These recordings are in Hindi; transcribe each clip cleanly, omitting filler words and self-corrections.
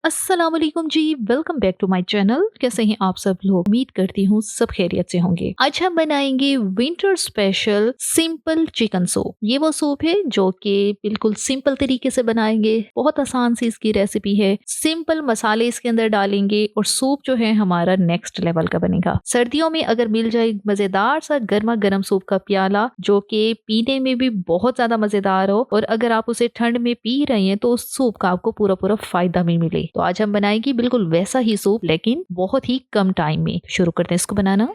अस्सलाम वालेकुम जी। Welcome back to my channel. कैसे हैं आप सब लोग? उम्मीद करती हूँ सब खैरियत से होंगे। आज हम बनाएंगे winter special simple chicken soup. ये वो सूप है जो कि बिल्कुल सिंपल तरीके से बनाएंगे। बहुत आसान सी इसकी रेसिपी है। सिंपल मसाले इसके अंदर डालेंगे और सूप जो है हमारा नेक्स्ट लेवल का बनेगा। सर्दियों में अगर मिल जाए मजेदार सा गर्मा गर्म सूप का प्याला जो कि पीने में भी बहुत ज्यादा मजेदार हो, और अगर आप उसे ठंड में पी रहे हैं तो उस सूप का आपको पूरा पूरा फायदा भी मिले, तो आज हम बनाएंगे बिल्कुल वैसा ही सूप लेकिन बहुत ही कम टाइम में। शुरू करते हैं इसको बनाना।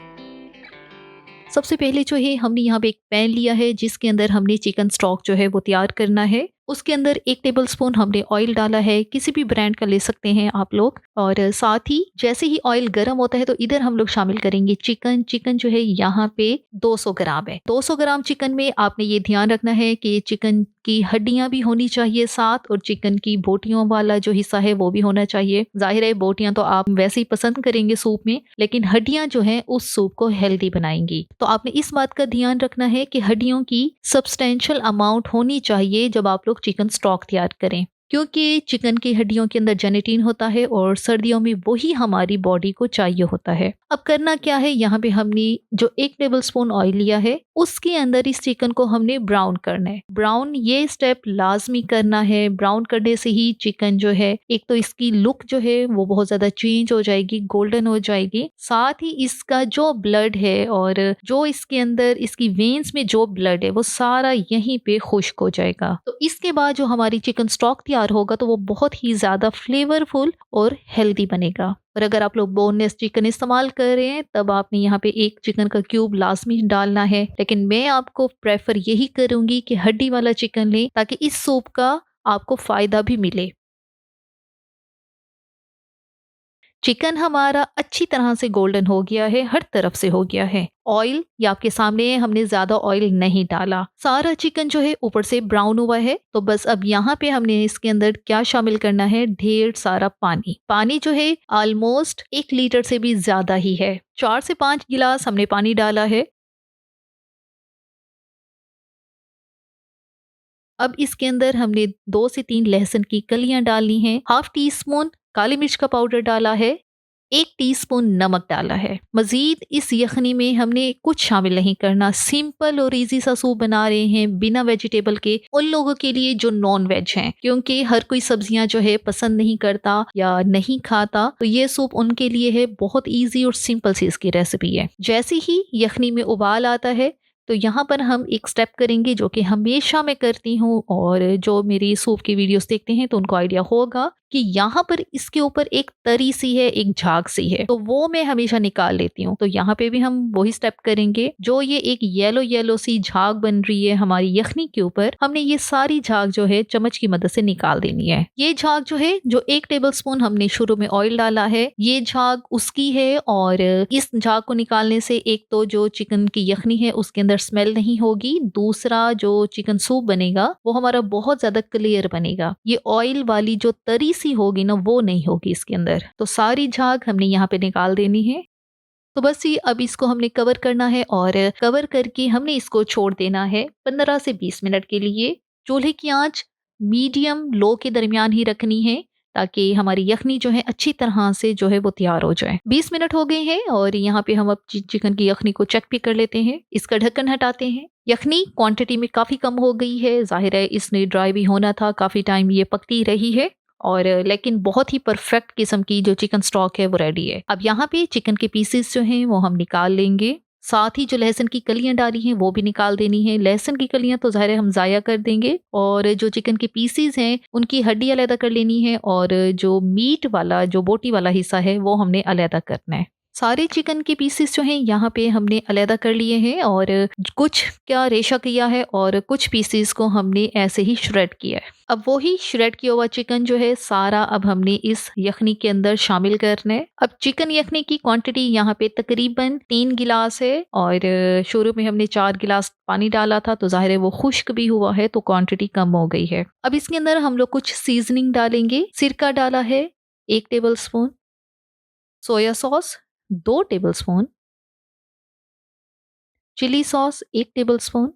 सबसे पहले जो है हमने यहाँ पे एक पैन लिया है जिसके अंदर हमने चिकन स्टॉक जो है वो तैयार करना है। उसके अंदर 1 टेबलस्पून हमने ऑयल डाला है, किसी भी ब्रांड का ले सकते हैं आप लोग। और साथ ही जैसे ही ऑयल गर्म होता है तो इधर हम लोग शामिल करेंगे चिकन। चिकन जो है यहाँ पे 200 ग्राम है। 200 ग्राम चिकन में आपने ये ध्यान रखना है कि चिकन की हड्डियां भी होनी चाहिए साथ, और चिकन की बोटियों वाला जो हिस्सा है वो भी होना चाहिए। जाहिर है बोटियां तो आप वैसे ही पसंद करेंगे सूप में, लेकिन हड्डियां जो है उस सूप को हेल्दी बनाएंगी। तो आपने इस बात का ध्यान रखना है कि हड्डियों की सब्सटेंशियल अमाउंट होनी चाहिए जब आप लोग चिकन स्टॉक तैयार करें, क्योंकि चिकन की हड्डियों के अंदर जेनेटिन होता है और सर्दियों में वही हमारी बॉडी को चाहिए होता है। अब करना क्या है, यहाँ पे हमने जो 1 टेबलस्पून ऑयल लिया है उसके अंदर इस चिकन को हमने ब्राउन करना है। ब्राउन ये स्टेप लाजमी करना है। ब्राउन करने से ही चिकन जो है एक तो इसकी लुक जो है वो बहुत ज्यादा चेंज हो जाएगी, गोल्डन हो जाएगी। साथ ही इसका जो ब्लड है और जो इसके अंदर इसकी वेन्स में जो ब्लड है वो सारा यहीं पे खुश्क हो जाएगा। तो इसके बाद जो हमारी चिकन स्टॉक तैयार होगा तो वो बहुत ही ज्यादा फ्लेवरफुल और हेल्दी बनेगा। और अगर आप लोग बोनलेस चिकन इस्तेमाल कर रहे हैं तब आपने यहाँ पे एक चिकन का क्यूब लाजमी डालना है, लेकिन मैं आपको प्रेफर यही करूंगी कि हड्डी वाला चिकन लें ताकि इस सूप का आपको फायदा भी मिले। चिकन हमारा अच्छी तरह से गोल्डन हो गया है, हर तरफ से हो गया है। ऑयल ये आपके सामने है, हमने ज्यादा ऑयल नहीं डाला। सारा चिकन जो है ऊपर से ब्राउन हुआ है। तो बस अब यहाँ पे हमने इसके अंदर क्या शामिल करना है, ढेर सारा पानी। पानी जो है ऑलमोस्ट 1 लीटर से भी ज्यादा ही है। 4 से 5 गिलास हमने पानी डाला है। अब इसके अंदर हमने 2 से 3 लहसुन की कलियां डाली हैं। हाफ टी स्पून काली मिर्च का पाउडर डाला है। 1 टीस्पून नमक डाला है। मजीद इस यखनी में हमने कुछ शामिल नहीं करना। सिंपल और इजी सा सूप बना रहे हैं बिना वेजिटेबल के, उन लोगों के लिए जो नॉन वेज हैं, क्योंकि हर कोई सब्जियां जो है पसंद नहीं करता या नहीं खाता, तो ये सूप उनके लिए है। बहुत इजी और सिंपल सी इसकी रेसिपी है। जैसे ही यखनी में उबाल आता है तो यहाँ पर हम एक स्टेप करेंगे जो कि हमेशा मैं करती हूँ, और जो मेरी सूप की वीडियोस देखते हैं तो उनको आइडिया होगा कि यहाँ पर इसके ऊपर एक तरी सी है, एक झाग सी है, तो वो मैं हमेशा निकाल लेती हूँ। तो यहाँ पे भी हम वही स्टेप करेंगे। जो ये एक येलो येलो सी झाग बन रही है हमारी यखनी के ऊपर, हमने ये सारी झाग जो है चम्मच की मदद से निकाल देनी है। ये झाग जो है, जो 1 टेबलस्पून हमने शुरू में ऑयल डाला है, ये झाग उसकी है। और इस झाग को निकालने से एक तो जो चिकन की यखनी है उसके अंदर स्मेल नहीं होगी, दूसरा जो चिकन सूप बनेगा वो हमारा बहुत ज्यादा क्लियर बनेगा। ये ऑयल वाली जो तरी सी होगी ना वो नहीं होगी इसके अंदर। तो सारी झाग हमने यहाँ पे निकाल देनी है। तो बस ये अब इसको हमने कवर करना है, और कवर करके हमने इसको छोड़ देना है 15 से 20 मिनट के लिए। चूल्हे की आंच मीडियम लो के दरमियान ही रखनी है ताकि हमारी यखनी जो है अच्छी तरह से जो है वो तैयार हो जाए। 20 मिनट हो गए हैं और यहाँ पे हम अब चिकन की यखनी को चेक भी कर लेते हैं। इसका ढक्कन हटाते हैं। यखनी क्वांटिटी में काफी कम हो गई है, जाहिर है इसने ड्राई भी होना था, काफी टाइम ये पकती रही है, और लेकिन बहुत ही परफेक्ट किस्म की जो चिकन स्टॉक है वो रेडी है। अब यहाँ पे चिकन के पीसेस जो हैं वो हम निकाल लेंगे। साथ ही जो लहसुन की कलियां डाली हैं वो भी निकाल देनी है। लहसुन की कलियां तो ज़ाहिर है हम ज़ाया कर देंगे, और जो चिकन के पीसेस हैं उनकी हड्डी अलग कर लेनी है, और जो मीट वाला जो बोटी वाला हिस्सा है वो हमने अलग करना है। सारे चिकन के पीसेस जो हैं यहाँ पे हमने अलग कर लिए हैं, और कुछ क्या रेशा किया है और कुछ पीसेस को हमने ऐसे ही श्रेड किया है। अब वही श्रेड किया हुआ चिकन जो है सारा अब हमने इस यखनी के अंदर शामिल करना है। अब चिकन यखनी की क्वांटिटी यहाँ पे तकरीबन 3 गिलास है, और शुरू में हमने 4 गिलास पानी डाला था, तो जाहिर है वो खुश्क भी हुआ है तो क्वांटिटी कम हो गई है। अब इसके अंदर हम लोग कुछ सीजनिंग डालेंगे। सिरका डाला है 1 tablespoon, soya sauce 2 tablespoon, chilli sauce 1 tablespoon,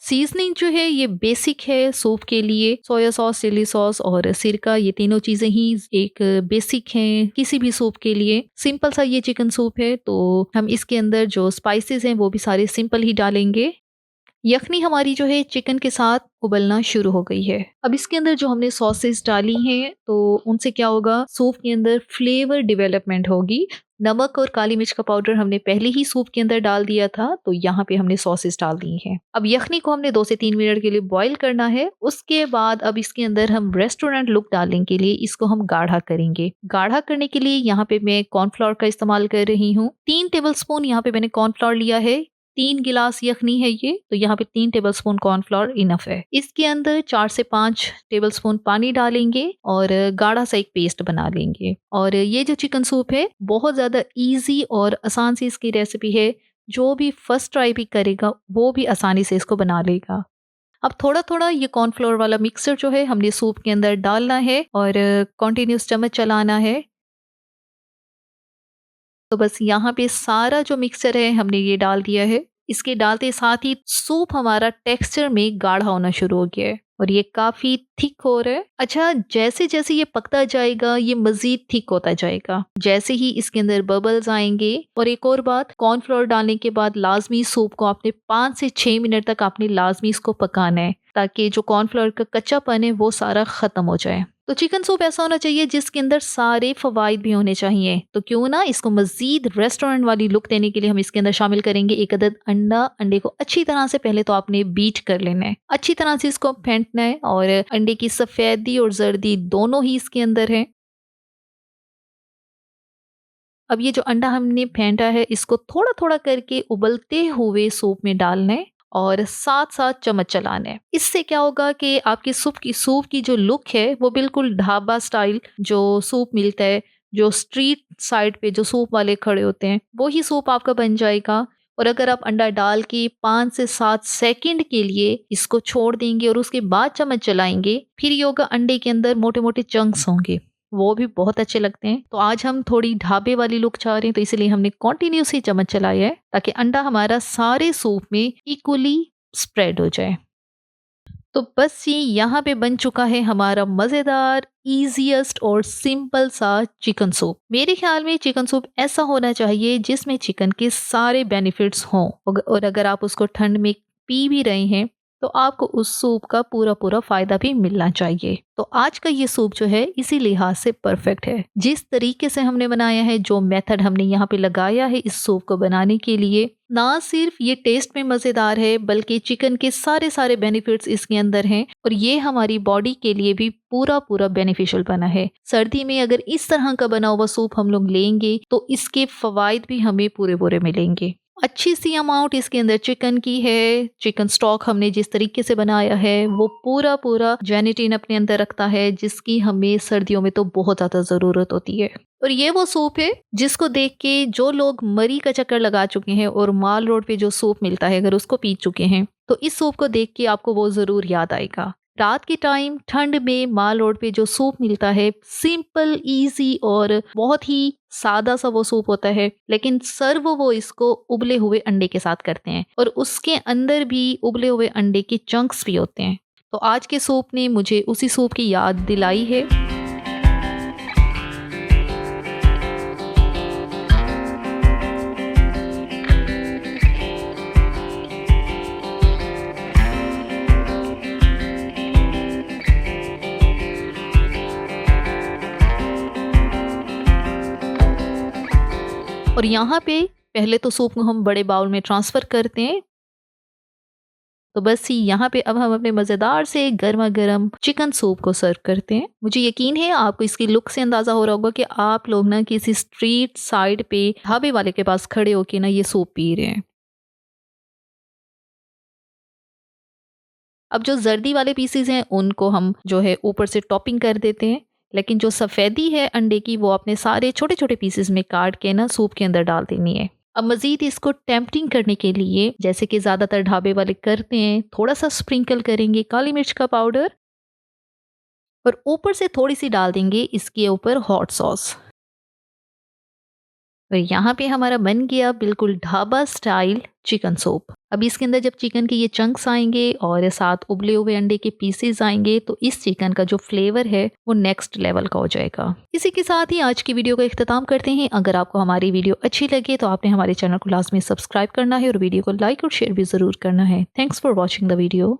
seasoning जो है ये बेसिक है सूप के लिए। सोया सॉस, चिली सॉस और सिरका, ये तीनों चीज़ें ही एक बेसिक हैं किसी भी सूप के लिए। सिंपल सा ये चिकन सूप है, तो हम इसके अंदर जो स्पाइसेस हैं वो भी सारे सिंपल ही डालेंगे। यखनी हमारी जो है चिकन के साथ उबलना शुरू हो गई है। अब इसके अंदर जो हमने सॉसेस डाली हैं तो उनसे क्या होगा, सूप के अंदर फ्लेवर डेवलपमेंट होगी। नमक और काली मिर्च का पाउडर हमने पहले ही सूप के अंदर डाल दिया था, तो यहाँ पे हमने सॉसेस डाल दी हैं। अब यखनी को हमने 2 से 3 मिनट के लिए बॉईल करना है। उसके बाद अब इसके अंदर हम रेस्टोरेंट लुक डालने के लिए इसको हम गाढ़ा करेंगे। गाढ़ा करने के लिए यहाँ पे मैं कॉर्नफ्लोर का इस्तेमाल कर रही हूँ। 3 टेबलस्पून यहाँ पे मैंने कॉर्नफ्लोर लिया है। 3 गिलास यखनी है ये, तो यहाँ पे 3 टेबलस्पून कॉर्नफ्लोर इनफ है। इसके अंदर 4 से 5 टेबलस्पून पानी डालेंगे और गाढ़ा सा एक पेस्ट बना लेंगे। और ये जो चिकन सूप है बहुत ज़्यादा ईज़ी और आसान सी इसकी रेसिपी है। जो भी फर्स्ट ट्राई भी करेगा वो भी आसानी से इसको बना लेगा। अब थोड़ा-थोड़ा ये कॉर्नफ्लोर वाला मिक्सचर जो है हमने सूप के अंदर डालना है और कंटीन्यूअस चम्मच चलाना है। तो बस यहाँ पे सारा जो मिक्सचर है हमने ये डाल दिया है। इसके डालते साथ ही सूप हमारा टेक्सचर में गाढ़ा होना शुरू हो गया है और ये काफ़ी थिक हो रहा है। अच्छा, जैसे-जैसे ये पकता जाएगा ये मज़ीद थिक होता जाएगा। जैसे ही इसके अंदर बबल्स आएँगे। और एक और बात, कॉर्नफ्लोर डालने के बाद लाज़मी सूप को आपने 5 से 6 मिनट तक आपने लाज़मी इसको पकाना है, ताकि जो कॉर्नफ्लोर का कच्चापन है वो सारा ख़त्म हो जाए। तो चिकन सूप ऐसा होना चाहिए जिसके अंदर सारे फ़वाइद भी होने चाहिए। तो क्यों ना इसको मज़ीद रेस्टोरेंट वाली लुक देने के लिए हम इसके अंदर शामिल करेंगे एक अदद अंडा। अंडे को अच्छी तरह से पहले तो आपने बीट कर लेना है। अच्छी तरह से इसको फेंटना है और अंडे की सफ़ेदी और ज़र्दी दोनों ही इसके अंदर है। अब ये जो अंडा हमने फेंटा है इसको थोड़ा-थोड़ा करके उबलते हुए सूप में डालना है और साथ-साथ चम्मच चलाना है। इससे क्या होगा कि आपकी सूप की जो लुक है वो बिल्कुल ढाबा स्टाइल जो सूप मिलता है, जो स्ट्रीट साइड पे जो सूप वाले खड़े होते हैं, वो ही सूप आपका बन जाएगा। और अगर आप अंडा डाल के 5 से 7 सेकंड के लिए इसको छोड़ देंगे और उसके बाद चम्मच चलाएँगे, फिर ये होगा अंडे के अंदर मोटे-मोटे चंक्स होंगे। वो भी बहुत अच्छे लगते हैं। तो आज हम थोड़ी ढाबे वाली लुक चाह रहे हैं, तो इसलिए हमने कंटिन्यूअसली चम्मच चलाया है ताकि अंडा हमारा सारे सूप में इक्वली स्प्रेड हो जाए। तो बस ये यहाँ पे बन चुका है हमारा मज़ेदार, ईज़ीएस्ट और सिंपल सा चिकन सूप। मेरे ख्याल में चिकन सूप ऐसा होना चाहिए जिसमें चिकन के सारे बेनिफिट्स हों। और अगर आप उसको ठंड में पी भी रहे हैं तो आपको उस सूप का पूरा-पूरा फ़ायदा भी मिलना चाहिए। तो आज का ये सूप जो है इसी लिहाज से परफेक्ट है। जिस तरीके से हमने बनाया है, जो मेथड हमने यहाँ पे लगाया है इस सूप को बनाने के लिए, ना सिर्फ ये टेस्ट में मज़ेदार है बल्कि चिकन के सारे बेनिफिट्स इसके अंदर हैं और ये हमारी बॉडी के लिए भी पूरा-पूरा बेनिफिशियल बना है। सर्दी में अगर इस तरह का बना हुआ सूप हम लोग लेंगे तो इसके फ़वाइद भी हमें पूरे-पूरे मिलेंगे। अच्छी सी अमाउंट इसके अंदर चिकन की है। चिकन स्टॉक हमने जिस तरीके से बनाया है वो पूरा जेनेटिन अपने अंदर रखता है, जिसकी हमें सर्दियों में तो बहुत ज़्यादा ज़रूरत होती है। और ये वो सूप है जिसको देख के जो लोग मरी का चक्कर लगा चुके हैं और माल रोड पे जो सूप मिलता है अगर उसको पी चुके हैं तो इस सूप को देख के आपको वो ज़रूर याद आएगा। रात के टाइम ठंड में माल रोड पे जो सूप मिलता है, सिंपल, इजी और बहुत ही सादा सा वो सूप होता है, लेकिन सर्व वो इसको उबले हुए अंडे के साथ करते हैं और उसके अंदर भी उबले हुए अंडे के चंक्स भी होते हैं। तो आज के सूप ने मुझे उसी सूप की याद दिलाई है। और यहाँ पे पहले तो सूप को हम बड़े बाउल में ट्रांसफ़र करते हैं। तो बस ही यहाँ पे अब हम अपने मज़ेदार से गरमा-गरम चिकन सूप को सर्व करते हैं। मुझे यकीन है आपको इसकी लुक से अंदाज़ा हो रहा होगा कि आप लोग ना किसी स्ट्रीट साइड पे ढाबे वाले के पास खड़े होके ना ये सूप पी रहे हैं। अब जो जर्दी वाले पीसेस हैं उनको हम जो है ऊपर से टॉपिंग कर देते हैं, लेकिन जो सफ़ेदी है अंडे की वो अपने सारे छोटे-छोटे पीसेस में काट के ना सूप के अंदर डाल देनी है। अब मज़ीद इसको टेम्प्टिंग करने के लिए, जैसे कि ज़्यादातर ढाबे वाले करते हैं, थोड़ा-सा स्प्रिंकल करेंगे काली मिर्च का पाउडर और ऊपर से थोड़ी-सी डाल देंगे इसके ऊपर हॉट सॉस। और यहाँ पे हमारा बन गया बिल्कुल ढाबा स्टाइल चिकन सूप। अभी इसके अंदर जब चिकन के ये चंक्स आएंगे और साथ उबले हुए अंडे के पीसेस आएंगे तो इस चिकन का जो फ्लेवर है वो नेक्स्ट लेवल का हो जाएगा। इसी के साथ ही आज की वीडियो का इख्तिताम करते हैं। अगर आपको हमारी वीडियो अच्छी लगे तो आपने हमारे चैनल को लाजमी सब्सक्राइब करना है और वीडियो को लाइक और शेयर भी जरूर करना है। Thanks for watching the video.